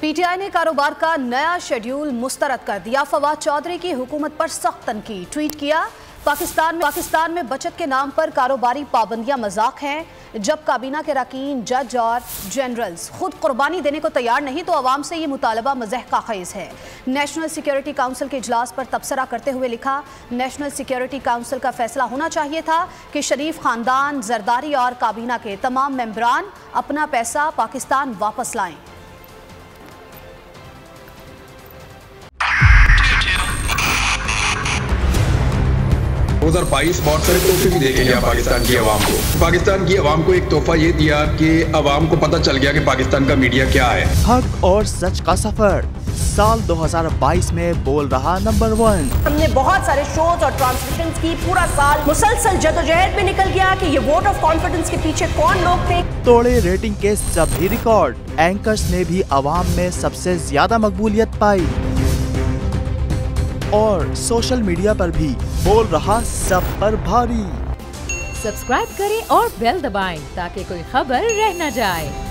PTI ने कारोबार का नया शेड्यूल मुस्तरद कर दिया। फवाद चौधरी की हुकूमत पर सख्त तनकीद। ट्वीट किया, पाकिस्तान में बचत के नाम पर कारोबारी पाबंदियां मजाक हैं। जब काबीना के अरकान, जज और जनरल्स खुद कुर्बानी देने को तैयार नहीं तो अवाम से ये मुतालबा मज़हका ख़ेज़ है। नेशनल सिक्योरिटी काउंसिल के इजलास पर तबसरा करते हुए लिखा, नेशनल सिक्योरिटी काउंसिल का फैसला होना चाहिए था कि शरीफ खानदान, जरदारी और काबीना के तमाम मेंबरान अपना पैसा पाकिस्तान वापस लाएं। 2022 बहुत सारे तोहफे भी देके गया पाकिस्तान की आवाम को। पाकिस्तान की आवाम को एक तोहफा ये दिया कि आवाम को पता चल गया कि पाकिस्तान का मीडिया क्या है। हक और सच का सफर साल 2022 में बोल रहा नंबर 1। हमने बहुत सारे शोज और ट्रांसमिशंस की, पूरा साल मुसलसल जदोजहद में निकल गया कि ये वोट ऑफ कॉन्फिडेंस के पीछे कौन लोग थे। तोड़े रेटिंग के सभी रिकॉर्ड। एंकर्स ने भी आवाम में सबसे ज्यादा मकबूलियत पाई और सोशल मीडिया पर भी बोल रहा सब पर भारी। सब्सक्राइब करें और बेल दबाएं ताकि कोई खबर रह न जाए।